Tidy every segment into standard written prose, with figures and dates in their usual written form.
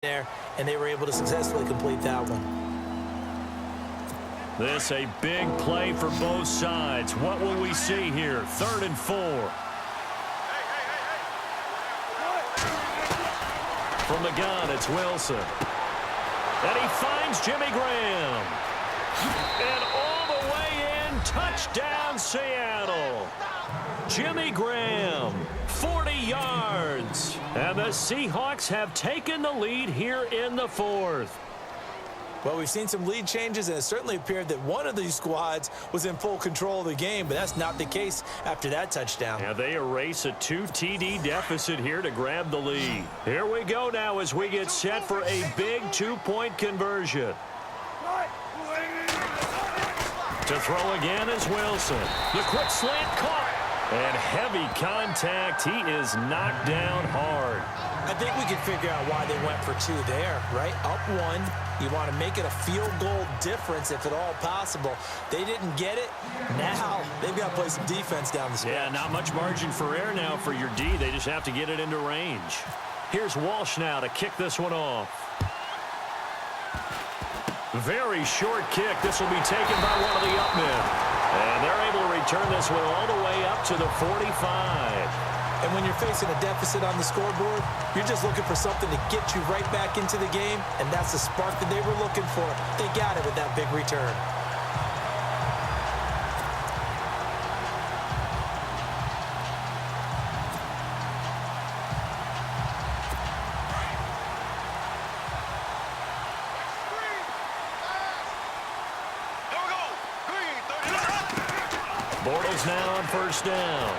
there, and they were able to successfully complete that one. This a big play for both sides. What will we see here? 3rd and 4. From the gun, it's Wilson. And he finds Jimmy Graham. And all the way in, touchdown Seattle. Jimmy Graham, 40 yards. And the Seahawks have taken the lead here in the 4th. Well, we've seen some lead changes, and it certainly appeared that one of these squads was in full control of the game, but that's not the case after that touchdown. Yeah, they erase a 2 TD deficit here to grab the lead. Here we go now as we get set for a big 2-point conversion. To throw again is Wilson. The quick slant caught. And heavy contact. He is knocked down hard. I think we can figure out why they went for 2 there, right? Up 1. You want to make it a field goal difference if at all possible. They didn't get it. Now they've got to play some defense down the stretch. Yeah, not much margin for error now for your D. They just have to get it into range. Here's Walsh now to kick this one off. Very short kick. This will be taken by one of the up men. And they're able to return this one all the way up to the 45. And when you're facing a deficit on the scoreboard, you're just looking for something to get you right back into the game, and that's the spark that they were looking for. They got it with that big return. Bortles now on 1st down.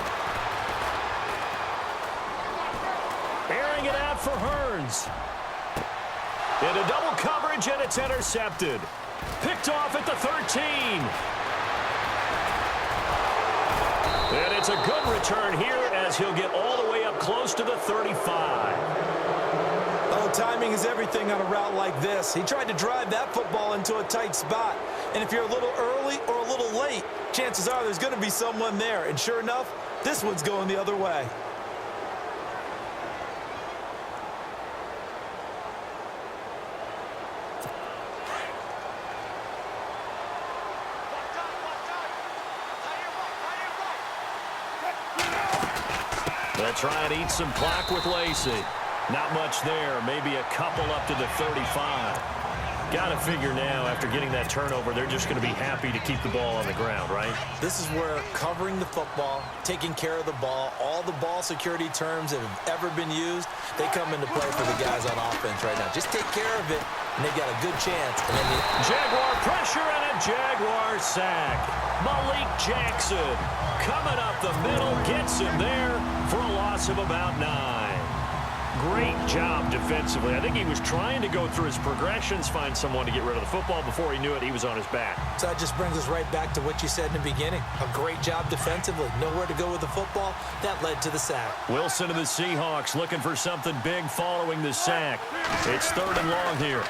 Airing it out for Hearns. Into double coverage, and it's intercepted. Picked off at the 13. And it's a good return here as he'll get all the way up close to the 35. Oh, timing is everything on a route like this. He tried to drive that football into a tight spot. And if you're a little early or a little late, chances are there's going to be someone there. And sure enough, this one's going the other way. They'll try and eat some clock with Lacey. Not much there. Maybe a couple up to the 35. Got to figure now, after getting that turnover, they're just going to be happy to keep the ball on the ground, right? This is where covering the football, taking care of the ball, all the ball security terms that have ever been used, they come into play for the guys on offense right now. Just take care of it, and they've got a good chance. And then Jaguar pressure and a Jaguar sack. Malik Jackson coming up the middle, gets him there for a loss of about 9. Great job defensively. I think he was trying to go through his progressions, find someone to get rid of the football. Before he knew it, he was on his back. So that just brings us right back to what you said in the beginning. A great job defensively. Nowhere to go with the football. That led to the sack. Wilson and the Seahawks looking for something big following the sack. It's 3rd and long here.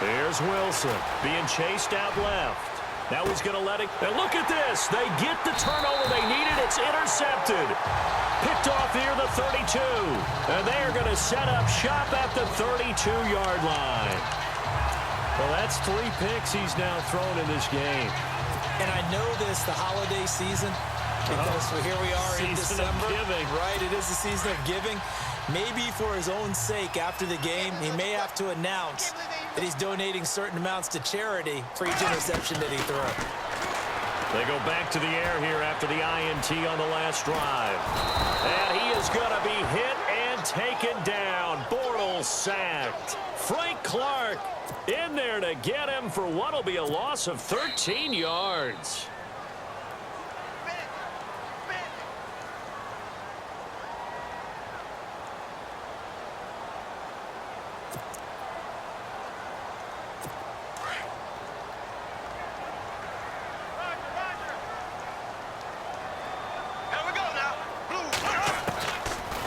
Here's Wilson being chased out left. Now he's going to let it. And look at this. They get the turnover they needed. It's intercepted. Picked off near the 32. And they are going to set up shop at the 32-yard line. Well, that's 3 picks he's now thrown in this game. And I know this, the holiday season, because here we are in December. Right, it is the season of giving. Maybe for his own sake after the game, he may have to announce that he's donating certain amounts to charity for each interception that he threw. They go back to the air here after the INT on the last drive. And he is going to be hit and taken down. Bortles sacked. Frank Clark in there to get him for what will be a loss of 13 yards.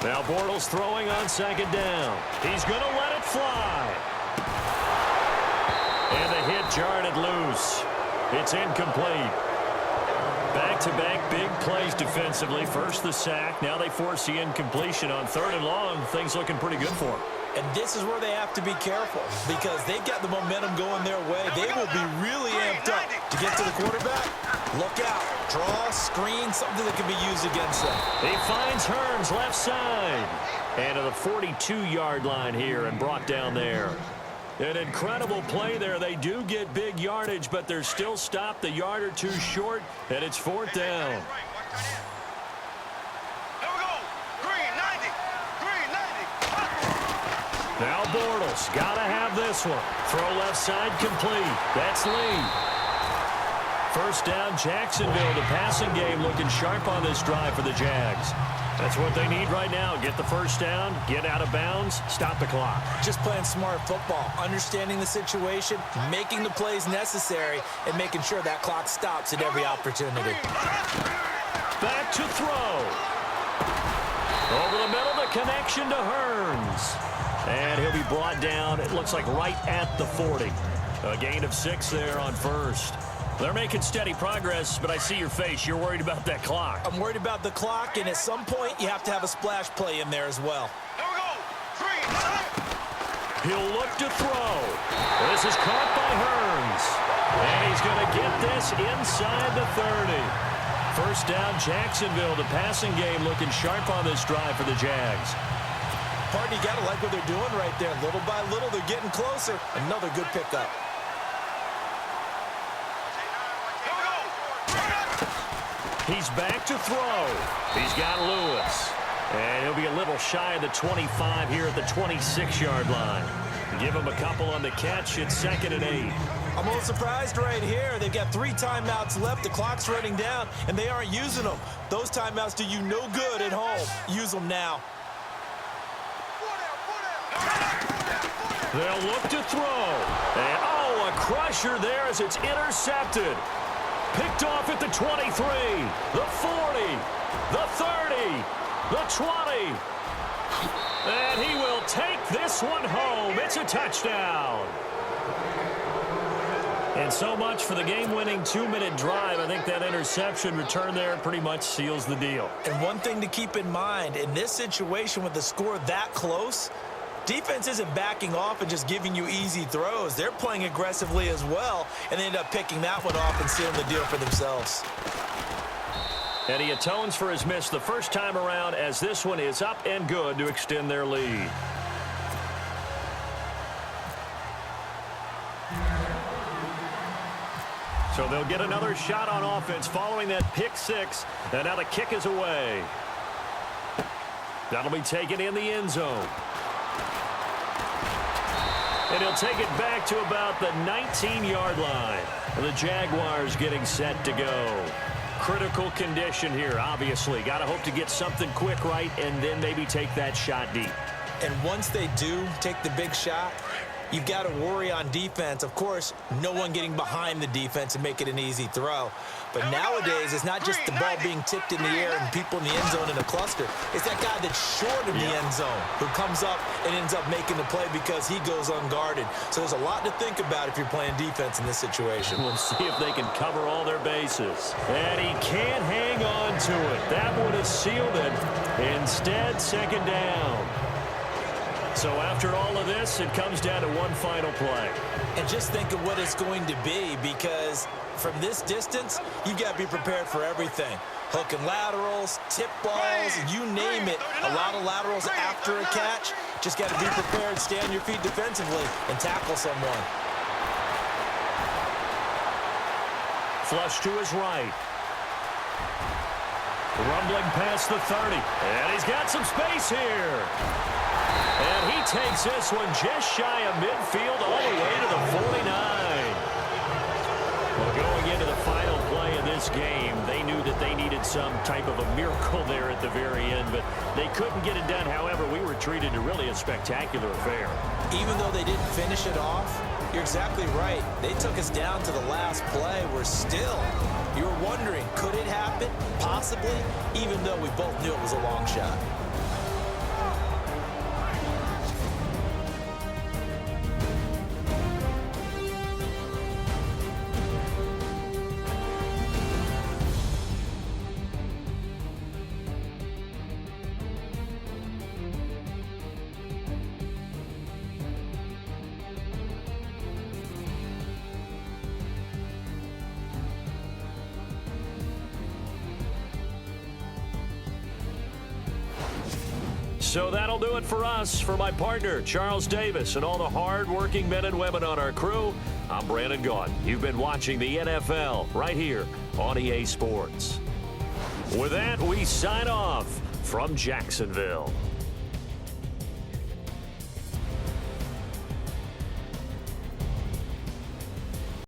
Now Bortles throwing on 2nd down. He's going to let it fly. And the hit jarred it loose. It's incomplete. Back-to-back big plays defensively. First the sack. Now they force the incompletion on 3rd and long. Things looking pretty good for him. And this is where they have to be careful because they've got the momentum going their way. They will be really amped up to get to the quarterback. Look out. Draw, screen, something that can be used against them. He finds Hearns left side. And to the 42-yard line here and brought down there. An incredible play there. They do get big yardage, but they're still stopped a yard or two short, and it's fourth down. Now Bortles, got to have this one. Throw left side complete. That's Lee. First down, Jacksonville. The passing game looking sharp on this drive for the Jags. That's what they need right now. Get the first down, get out of bounds, stop the clock. Just playing smart football, understanding the situation, making the plays necessary, and making sure that clock stops at every opportunity. Back to throw. Over the middle, the connection to Hearns. And he'll be brought down, it looks like right at the 40. A gain of 6 there on first. They're making steady progress, but I see your face. You're worried about that clock. I'm worried about the clock, and at some point, you have to have a splash play in there as well. He'll look to throw. This is caught by Hearns. And he's going to get this inside the 30. First down, Jacksonville. The passing game looking sharp on this drive for the Jags. Partner, you got to like what they're doing right there. Little by little, they're getting closer. Another good pickup. He's back to throw. He's got Lewis. And he'll be a little shy of the 25 here at the 26-yard line. Give him a couple on the catch. It's 2nd and 8. I'm a little surprised right here. They've got 3 timeouts left. The clock's running down, and they aren't using them. Those timeouts do you no good at home. Use them now. They'll look to throw. And, oh, a crusher there as it's intercepted. Picked off at the 23, the 40, the 30, the 20. And he will take this one home. It's a touchdown. And so much for the game-winning 2-minute drive. I think that interception return there pretty much seals the deal. And one thing to keep in mind, in this situation with the score that close, defense isn't backing off and just giving you easy throws. They're playing aggressively as well, and they end up picking that one off and sealing the deal for themselves. And he atones for his miss the first time around as this one is up and good to extend their lead. So they'll get another shot on offense following that pick 6. And now the kick is away. That'll be taken in the end zone. And he'll take it back to about the 19-yard line. The Jaguars getting set to go. Critical condition here, obviously. Got to hope to get something quick right and then maybe take that shot deep. And once they do take the big shot, you've got to worry on defense. Of course, no one getting behind the defense and make it an easy throw. But nowadays, it's not just the ball being tipped in the air and people in the end zone in a cluster. It's that guy that's short of the end zone who comes up and ends up making the play because he goes unguarded. So there's a lot to think about if you're playing defense in this situation. We'll see if they can cover all their bases. And he can't hang on to it. That would have sealed it. Instead, 2nd down. So after all of this, it comes down to one final play. And just think of what it's going to be, because from this distance, you've got to be prepared for everything. Hook and laterals, tip balls, you name it. A lot of laterals after a catch. Just got to be prepared, stay on your feet defensively, and tackle someone. Flush to his right. Rumbling past the 30. And he's got some space here. And he takes this one just shy of midfield all the way to the 49. Well, going into the final play of this game, they knew that they needed some type of a miracle there at the very end, but they couldn't get it done. However, we were treated to really a spectacular affair. Even though they didn't finish it off, you're exactly right. They took us down to the last play. We're still, you were wondering, could it happen? Possibly, even though we both knew it was a long shot. So that'll do it for us. For my partner, Charles Davis, and all the hard-working men and women on our crew, I'm Brandon Gaudin. You've been watching the NFL right here on EA Sports. With that, we sign off from Jacksonville.